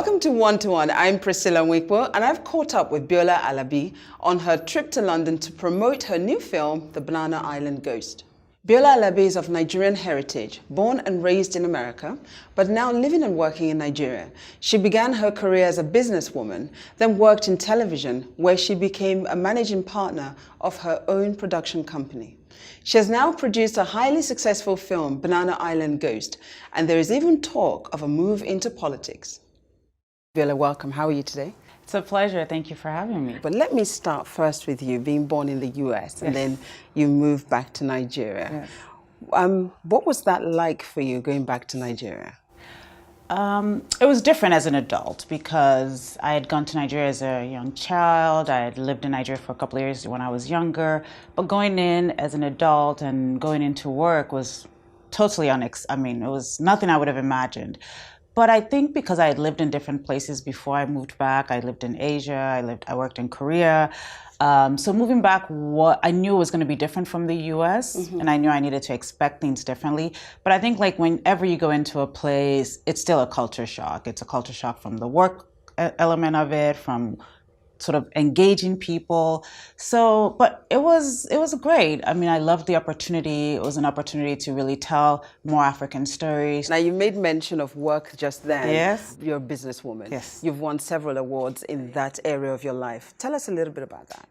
Welcome to One to One. I'm Priscilla Nwikpo, and I've caught up with Biola Alabi on her trip to London to promote her new film, The Banana Island Ghost. Biola Alabi is of Nigerian heritage, born and raised in America, but now living and working in Nigeria. She began her career as a businesswoman, then worked in television, where she became a managing partner of her own production company. She has now produced a highly successful film, Banana Island Ghost, and there is even talk of a move into politics. Biola, welcome. How are you today? It's a pleasure. Thank you for having me. But let me start first with you, being born in the US, and then you moved back to Nigeria. Yes. What was that like for you, going back to Nigeria? It was different as an adult because I had gone to Nigeria as a young child. I had lived in Nigeria for a couple of years when I was younger. But going in as an adult and going into work was totally it was nothing I would have imagined. But I think because I had lived in different places before I moved back, I lived in Asia, I worked in Korea. So moving back, I knew it was going to be different from the US, and I knew I needed to expect things differently. But I think like whenever you go into a place, it's still a culture shock. It's a culture shock from the work element of it, from sort of engaging people. So, but it was great. I mean, I loved the opportunity. It was an opportunity to really tell more African stories. Now, you made mention of work just then. Yes. You're a businesswoman. Yes. You've won several awards in that area of your life. Tell us a little bit about that.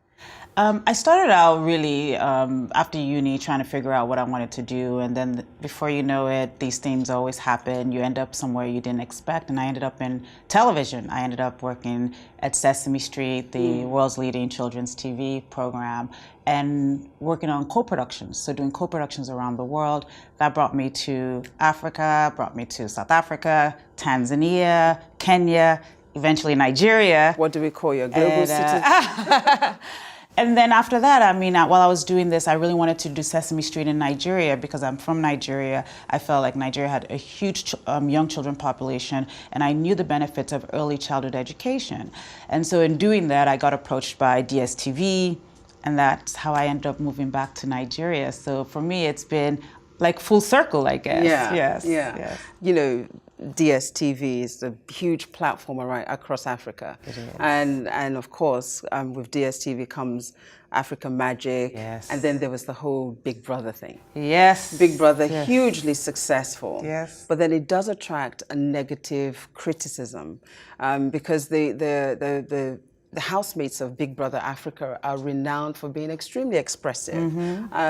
I started out really after uni trying to figure out what I wanted to do, and then before you know it, these things always happen. You end up somewhere you didn't expect, and I ended up in television. I ended up working at Sesame Street, the world's leading children's TV program, and working on co-productions, so doing co-productions around the world. That brought me to Africa, brought me to South Africa, Tanzania, Kenya, eventually Nigeria. What do we call you, a global citizen? And then after that, I mean, while I was doing this, I really wanted to do Sesame Street in Nigeria because I'm from Nigeria. I felt like Nigeria had a huge young children population, and I knew the benefits of early childhood education. And so in doing that, I got approached by DSTV, and that's how I ended up moving back to Nigeria. So for me, it's been like full circle, I guess. Yeah, Yes. You know, DSTV is a huge platform right across Africa. It is. And of course, with DSTV comes Africa Magic. Yes. And then there was the whole Big Brother thing. Yes. Big Brother, yes. hugely successful. Yes. But then it does attract a negative criticism because the housemates of Big Brother Africa are renowned for being extremely expressive,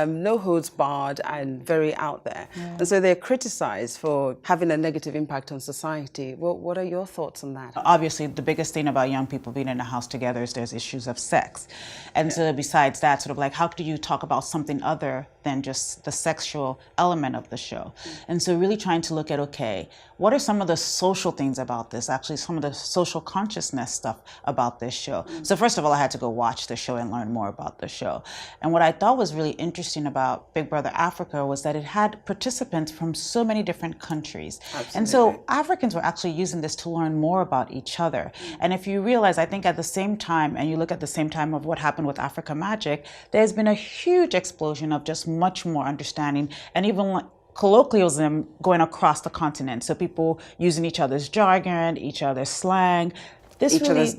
no holds barred, and very out there. Yeah. And so they're criticized for having a negative impact on society. Well, what are your thoughts on that? Obviously, the biggest thing about young people being in a house together is there's issues of sex. And so besides that, sort of like, how do you talk about something other than just the sexual element of the show? And so really trying to look at, okay, what are some of the social things about this, actually some of the social consciousness stuff about this show? So first of all, I had to go watch the show and learn more about the show. And what I thought was really interesting about Big Brother Africa was that it had participants from so many different countries. Absolutely. And so Africans were actually using this to learn more about each other. And if you realize, I think at the same time, and you look at the same time of what happened with Africa Magic, there's been a huge explosion of just much more understanding, and even like colloquialism going across the continent. So people using each other's jargon, each other's slang. Each other's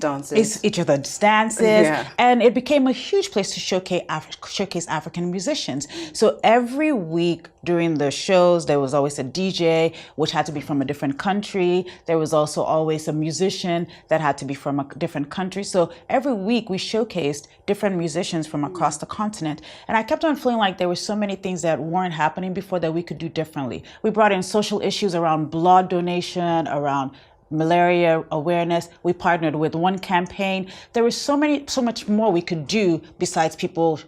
dances. Yeah. And it became a huge place to showcase African musicians. So every week during the shows, there was always a DJ, which had to be from a different country. There was also always a musician that had to be from a different country. So every week we showcased different musicians from across the continent. And I kept on feeling like there were so many things that weren't happening before that we could do differently. We brought in social issues around blood donation, around malaria awareness. We partnered with one campaign. There was so much more we could do besides people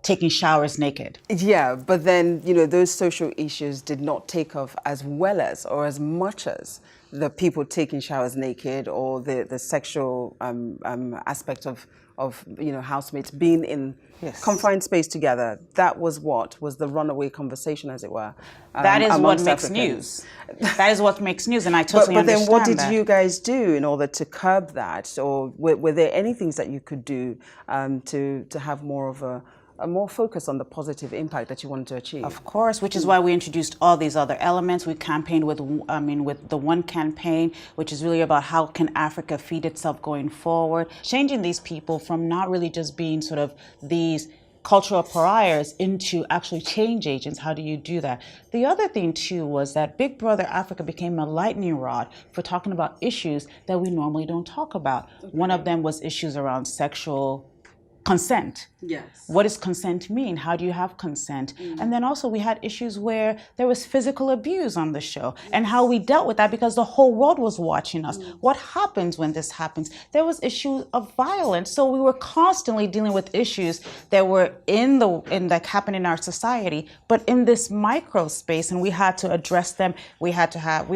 taking showers naked. Yeah, but then, you know, those social issues did not take off as well as or as much as the people taking showers naked or the sexual aspect of you know, housemates being in confined space together. That was the runaway conversation, as it were. That is what makes news. That is what makes news, and I totally understand that. But then what did you guys do in order to curb that? Or were there any things that you could do to have more of more focus on the positive impact that you wanted to achieve. Of course, which is why we introduced all these other elements. We campaigned with, with the One campaign, which is really about how can Africa feed itself going forward, changing these people from not really just being sort of these cultural pariahs into actually change agents. How do you do that? The other thing too was that Big Brother Africa became a lightning rod for talking about issues that we normally don't talk about. Okay. One of them was issues around sexual consent. Yes. What does consent mean? How do you have consent? And then also we had issues where there was physical abuse on the show and how we dealt with that because the whole world was watching us. What happens when this happens? There was issues of violence. So we were constantly dealing with issues that were that happen in our society, but in this micro space, and we had to address them. We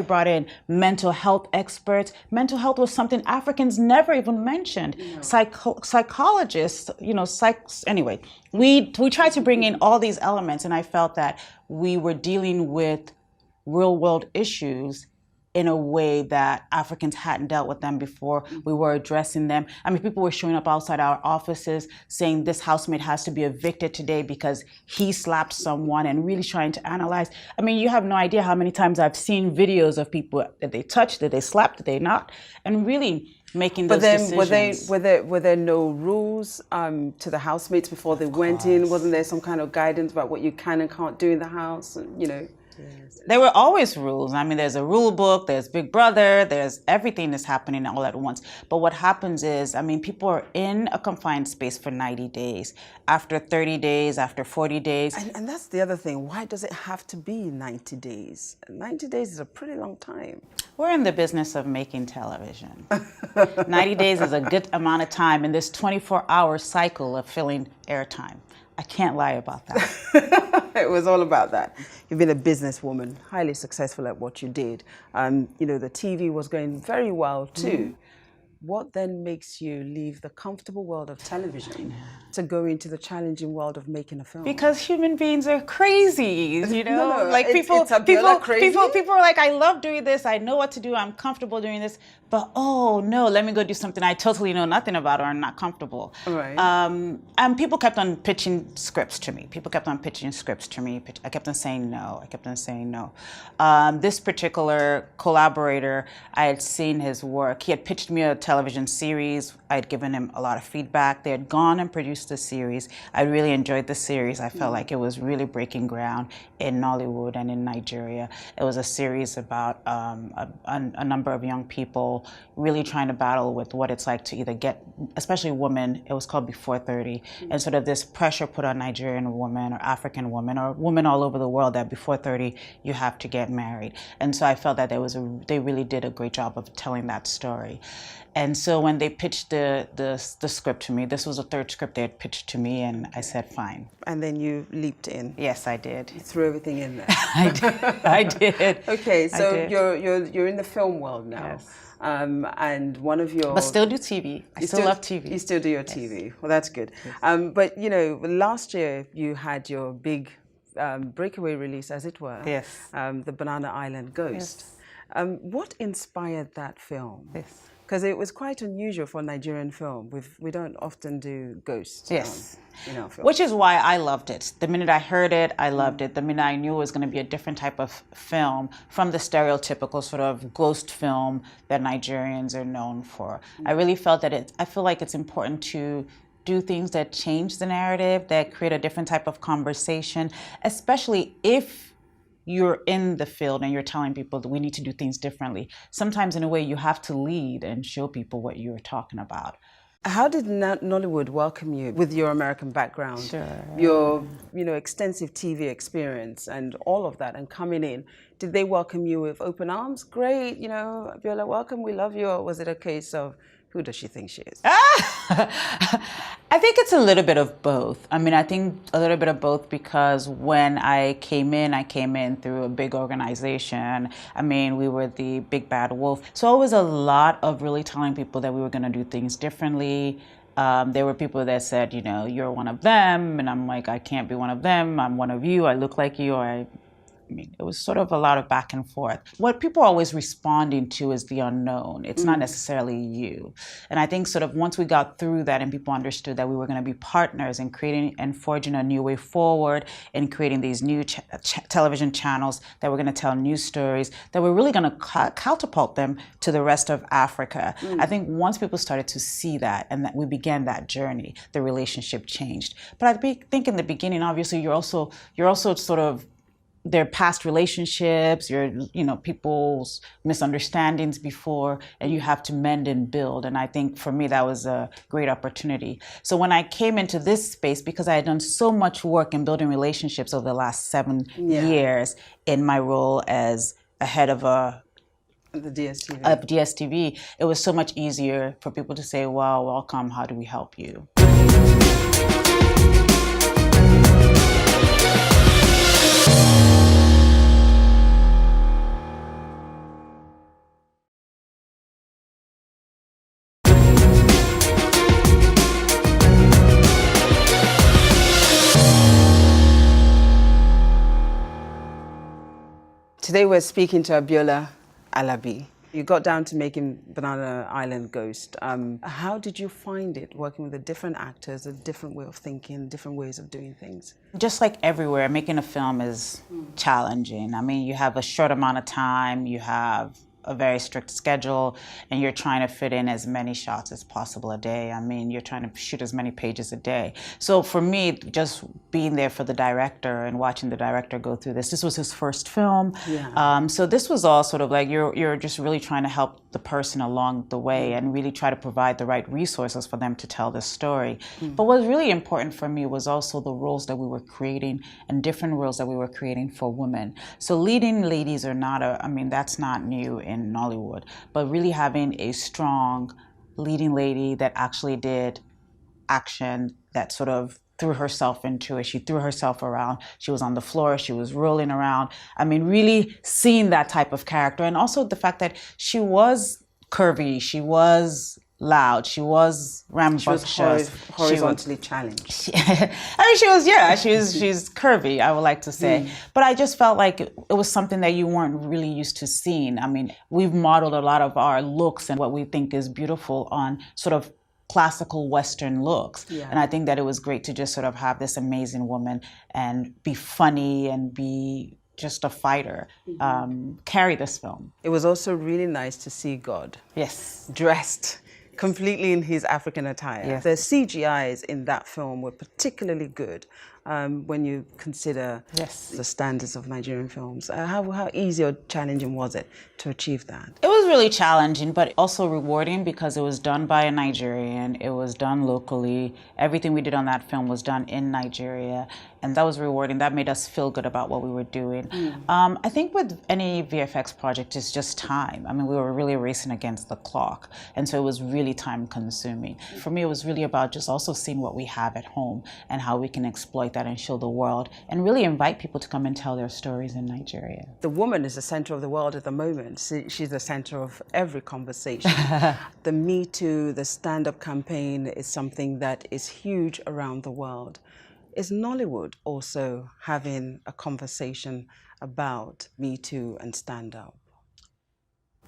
brought in mental health experts. Mental health was something Africans never even mentioned. Psychologists, anyway, we tried to bring in all these elements, and I felt that we were dealing with real world issues in a way that Africans hadn't dealt with them before. We were addressing them. I mean, people were showing up outside our offices saying this housemate has to be evicted today because he slapped someone, and really trying to analyze. I mean, you have no idea how many times I've seen videos of people that they touched, that they slapped, that they not, and really making those decisions. Were there no rules to the housemates before they went in? Wasn't there some kind of guidance about what you can and can't do in the house? Yes. There were always rules. I mean, there's a rule book, there's Big Brother, there's everything that's happening all at once. But what happens is, I mean, people are in a confined space for 90 days. After 30 days, after 40 days. And that's the other thing. Why does it have to be 90 days? 90 days is a pretty long time. We're in the business of making television. 90 days is a good amount of time in this 24-hour cycle of filling airtime. I can't lie about that. It was all about that. You've been a businesswoman, highly successful at what you did. The TV was going very well too. What then makes you leave the comfortable world of television to go into the challenging world of making a film? Because human beings are crazy, No, like people are like, I love doing this, I know what to do, I'm comfortable doing this, but oh no, let me go do something I totally know nothing about or I'm not comfortable. Right. And people kept on pitching scripts to me. I kept on saying no. This particular collaborator, I had seen his work. He had pitched me a television series. I had given him a lot of feedback. They had gone and produced the series. I really enjoyed the series. I felt like it was really breaking ground in Nollywood and in Nigeria. It was a series about a number of young people really trying to battle with what it's like to either get, especially women, it was called Before 30, and sort of this pressure put on Nigerian women or African women or women all over the world that before 30 you have to get married. And so I felt that they really did a great job of telling that story. And so when they pitched the script to me, this was the third script they had pitched to me, and I said, fine. And then you leaped in. Yes, I did. You threw everything in there. I did. Okay, so you're in the film world now. Yes. And one of your... But still do TV. I still love TV. You still do your TV. Well, that's good. Yes. But, last year you had your big breakaway release, as it were. Yes. The Banana Island Ghost. Yes. What inspired that film? Yes. Because it was quite unusual for a Nigerian film. We don't often do ghosts. Yes. In our films. Which is why I loved it. The minute I heard it, I loved it. The minute I knew it was going to be a different type of film from the stereotypical sort of ghost film that Nigerians are known for. I really felt that I feel like it's important to do things that change the narrative, that create a different type of conversation, especially if you're in the field and you're telling people that we need to do things differently. Sometimes in a way you have to lead and show people what you're talking about. How did Nollywood welcome you with your American background, sure. your extensive TV experience and all of that, and coming in? Did they welcome you with open arms? Great, Biola, welcome, we love you. Or was it a case of, who does she think she is? I think it's a little bit of both. I mean, I think a little bit of both because when I came in through a big organization. I mean, we were the big bad wolf. So it was a lot of really telling people that we were going to do things differently. There were people that said, you're one of them. And I'm like, I can't be one of them. I'm one of you. I look like you. Or mean, it was sort of a lot of back and forth. What people are always responding to is the unknown. It's not necessarily you. And I think sort of once we got through that and people understood that we were going to be partners in creating and forging a new way forward and creating these new television channels that were going to tell new stories, that were really going to catapult them to the rest of Africa. I think once people started to see that and that we began that journey, the relationship changed. But I think in the beginning, obviously, you're also sort of, their past relationships, people's misunderstandings before, and you have to mend and build. And I think for me, that was a great opportunity. So when I came into this space, because I had done so much work in building relationships over the last 7 years in my role as a head of the DSTV. It was so much easier for people to say, well, welcome, how do we help you? Today we're speaking to Biola Alabi. You got down to making Banana Island Ghost. How did you find it, working with the different actors, a different way of thinking, different ways of doing things? Just like everywhere, making a film is challenging. I mean, you have a short amount of time, you have a very strict schedule, and you're trying to fit in as many shots as possible a day. I mean, you're trying to shoot as many pages a day. So for me, just being there for the director and watching the director go through this was his first film. So this was all sort of like, you're just really trying to help the person along the way and really try to provide the right resources for them to tell the story. But what was really important for me was also the roles that we were creating and different roles that we were creating for women. So leading ladies are not that's not new in Nollywood, but really having a strong leading lady that actually did action, that sort of threw herself into it. She threw herself around. She was on the floor. She was rolling around. I mean, really seeing that type of character. And also the fact that she was curvy. She was loud. She was rambunctious. She was horizontally challenged. She's curvy, I would like to say. But I just felt like it was something that you weren't really used to seeing. I mean, we've modeled a lot of our looks and what we think is beautiful on sort of classical Western looks. And I think that it was great to just sort of have this amazing woman and be funny and be just a fighter, carry this film. It was also really nice to see God. Yes. Dressed completely in his African attire. Yes. The CGIs in that film were particularly good when you consider the standards of Nigerian films. How easy or challenging was it to achieve that? It was really challenging, but also rewarding because it was done by a Nigerian. It was done locally. Everything we did on that film was done in Nigeria. And that was rewarding. That made us feel good about what we were doing. I think with any VFX project, it's just time. I mean, we were really racing against the clock. And so it was really time consuming. For me, it was really about just also seeing what we have at home and how we can exploit that and show the world and really invite people to come and tell their stories in Nigeria. The woman is the center of the world at the moment. She's the center of every conversation. The Me Too, the stand-up campaign is something that is huge around the world. Is Nollywood also having a conversation about Me Too and stand-up?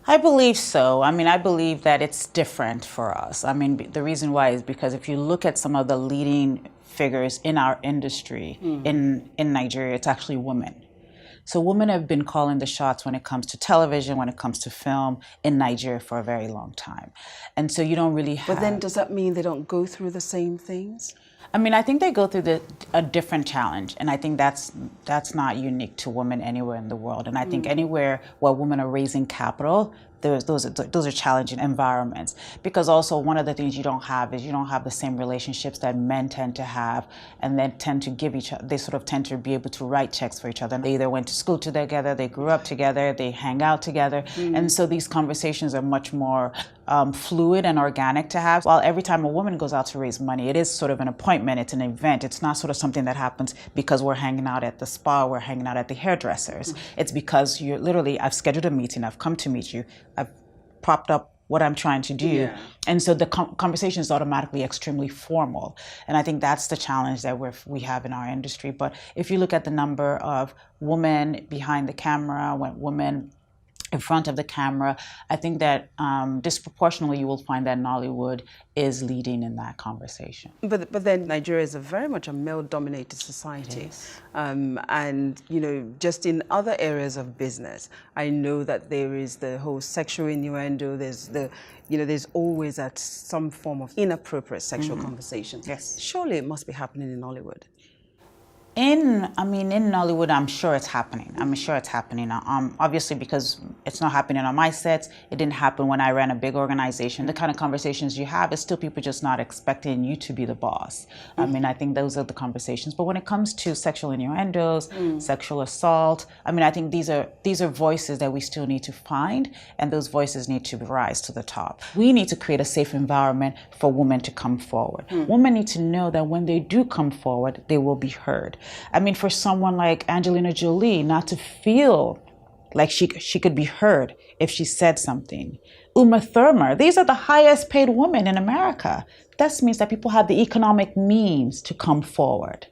I believe so. I mean, I believe that it's different for us. I mean, the reason why is because if you look at some of the leading figures in our industry in Nigeria, it's actually women. So women have been calling the shots when it comes to television, when it comes to film in Nigeria for a very long time. And so you don't really have... But then does that mean they don't go through the same things? I mean, I think they go through a different challenge, and I think that's not unique to women anywhere in the world. And I think anywhere where women are raising capital, those are challenging environments. Because also one of the things you don't have is you don't have the same relationships that men tend to have, and then tend to give each other. They sort of tend to be able to write checks for each other. They either went to school together, they grew up together, they hang out together, and so these conversations are much more fluid and organic to have. While every time a woman goes out to raise money, it is sort of an appointment, it's an event. It's not sort of something that happens because we're hanging out at the spa, we're hanging out at the hairdressers. It's because you're literally, I've scheduled a meeting, I've come to meet you, I've propped up what I'm trying to do. Yeah. And so the conversation is automatically extremely formal. And I think that's the challenge that we have in our industry. But if you look at the number of women behind the camera, women in front of the camera, I think that disproportionately you will find that Nollywood is leading in that conversation. But then Nigeria is very much a male-dominated society, and just in other areas of business, I know that there is the whole sexual innuendo. There's always some form of inappropriate sexual conversation. Yes, surely it must be happening in Nollywood. In Nollywood, I'm sure it's happening. I'm sure it's happening. Obviously, because it's not happening on my sets, it didn't happen when I ran a big organization. The kind of conversations you have is still people just not expecting you to be the boss. I think those are the conversations. But when it comes to sexual innuendos, sexual assault, I think these are voices that we still need to find, and those voices need to rise to the top. We need to create a safe environment for women to come forward. Women need to know that when they do come forward, they will be heard. For someone like Angelina Jolie not to feel like she could be heard if she said something. Uma Thurman, these are the highest paid women in America. That means that people have the economic means to come forward.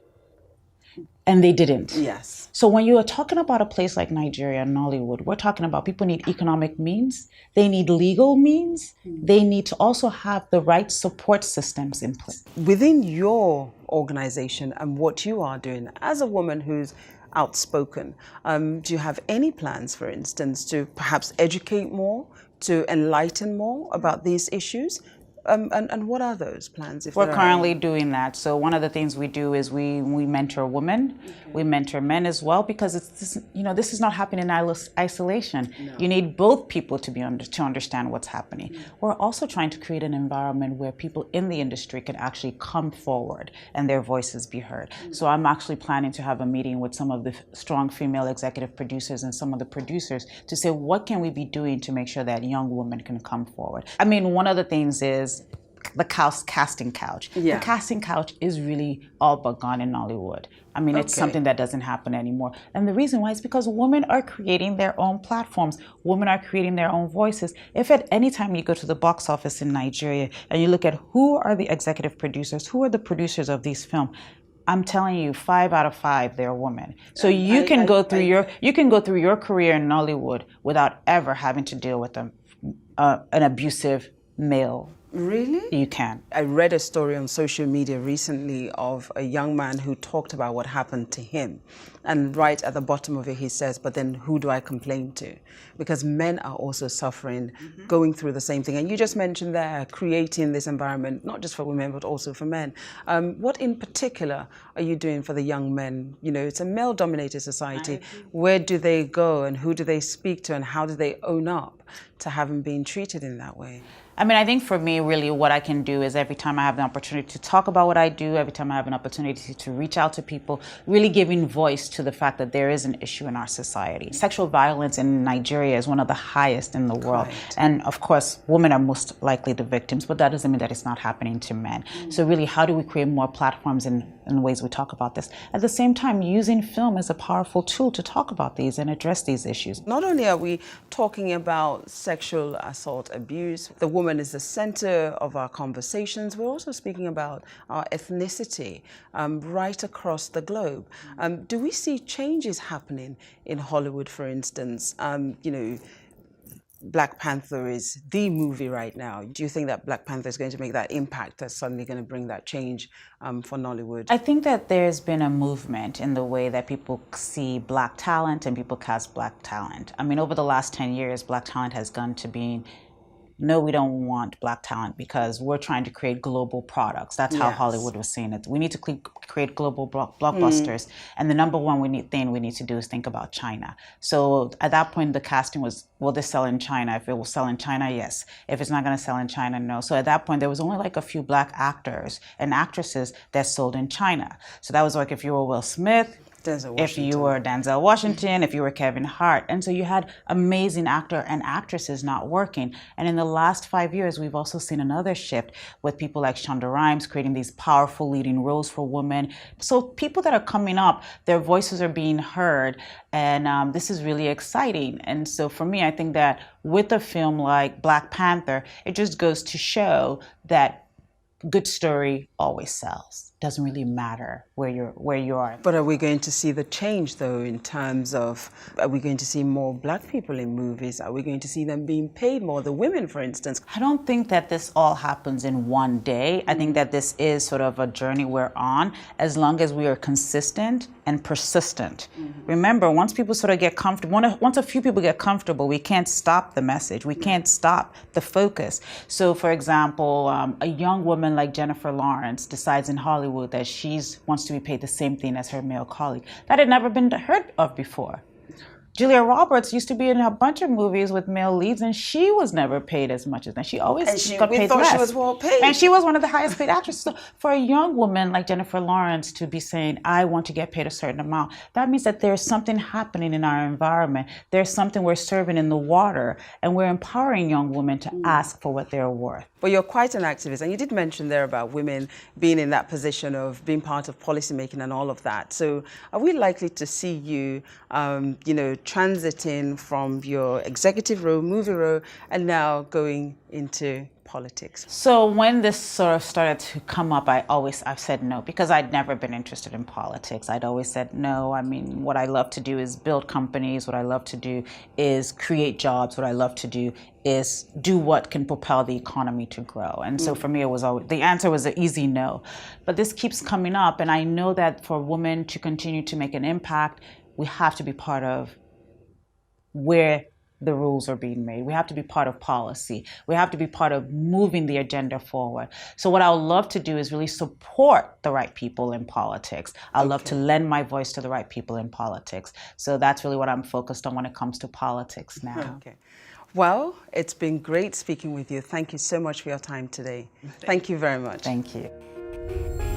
And they didn't. Yes. So when you are talking about a place like Nigeria and Nollywood, we're talking about people need economic means, they need legal means, they need to also have the right support systems in place. Within your organization and what you are doing as a woman who's outspoken, do you have any plans, for instance, to perhaps educate more, to enlighten more about these issues? And what are those plans? We're currently doing that. So one of the things we do is we mentor women, we mentor men as well, because this is not happening in isolation. No. You need both people to understand what's happening. We're also trying to create an environment where people in the industry can actually come forward and their voices be heard. So I'm actually planning to have a meeting with some of the strong female executive producers and some of the producers to say, what can we be doing to make sure that young women can come forward? One of the things is the casting couch. Yeah. The casting couch is really all but gone in Nollywood. It's something that doesn't happen anymore. And the reason why is because women are creating their own platforms. Women are creating their own voices. If at any time you go to the box office in Nigeria and you look at who are the executive producers, who are the producers of these films, I'm telling you, 5 out of 5, they're women. So you can go through your career in Nollywood without ever having to deal with an abusive male. Really? You can. I read a story on social media recently of a young man who talked about what happened to him. And right at the bottom of it, he says, but then who do I complain to? Because men are also suffering, going through the same thing. And you just mentioned there, creating this environment, not just for women, but also for men. What in particular are you doing for the young men? It's a male-dominated society. Where do they go and who do they speak to and how do they own up to having been treated in that way? I think for me, really, what I can do is every time I have the opportunity to talk about what I do, every time I have an opportunity to reach out to people, really giving voice to the fact that there is an issue in our society. Sexual violence in Nigeria is one of the highest in the world. Correct. And of course, women are most likely the victims, but that doesn't mean that it's not happening to men. So really, how do we create more platforms in ways we talk about this? At the same time, using film as a powerful tool to talk about these and address these issues. Not only are we talking about sexual assault, abuse, the woman is the center of our conversations. We're also speaking about our ethnicity right across the globe. Do we see changes happening in Hollywood, for instance? Black Panther is the movie right now. Do you think that Black Panther is going to make that impact, that's suddenly going to bring that change for Nollywood? I think that there's been a movement in the way that people see Black talent and people cast Black talent. Over the last 10 years, Black talent has gone to being, no, we don't want Black talent because we're trying to create global products. That's how Hollywood was seeing it. We need to create global blockbusters. And the number one thing we need to do is think about China. So at that point, the casting was, will this sell in China? If it will sell in China, yes. If it's not going to sell in China, no. So at that point, there was only like a few Black actors and actresses that sold in China. So that was like if you were Will Smith, if you were Denzel Washington, if you were Kevin Hart. And so you had amazing actor and actresses not working. And in the last 5 years, we've also seen another shift with people like Shonda Rhimes creating these powerful leading roles for women. So people that are coming up, their voices are being heard. And this is really exciting. And so for me, I think that with a film like Black Panther, it just goes to show that good story always sells. Doesn't really matter where you are. But are we going to see the change though in terms of, are we going to see more black people in movies? Are we going to see them being paid more, the women for instance? I don't think that this all happens in one day. I think that this is sort of a journey we're on as long as we are consistent and persistent. Remember, once people sort of get comfortable, once a few people get comfortable, we can't stop the message. We can't stop the focus. So for example, a young woman like Jennifer Lawrence decides in Hollywood that she wants to be paid the same thing as her male colleague. That had never been heard of before. Julia Roberts used to be in a bunch of movies with male leads, and she was never paid as much as that. She always got paid less. She was well paid. And she was one of the highest paid actresses. So for a young woman like Jennifer Lawrence to be saying, I want to get paid a certain amount, that means that there's something happening in our environment. There's something we're serving in the water, and we're empowering young women to ask for what they're worth. But you're quite an activist, and you did mention there about women being in that position of being part of policymaking and all of that. So are we likely to see you, transiting from your executive role, movie role, and now going into politics? So when this sort of started to come up, I've said no, because I'd never been interested in politics. I'd always said no. I mean, what I love to do is build companies. What I love to do is create jobs. What I love to do is do what can propel the economy to grow. And so for me, it was always, the answer was an easy no. But this keeps coming up, and I know that for women to continue to make an impact, we have to be part of where the rules are being made. We have to be part of policy. We have to be part of moving the agenda forward. So what I would love to do is really support the right people in politics. I love to lend my voice to the right people in politics. So that's really what I'm focused on when it comes to politics now. Okay. Well, it's been great speaking with you. Thank you so much for your time today. Thank you very much. Thank you.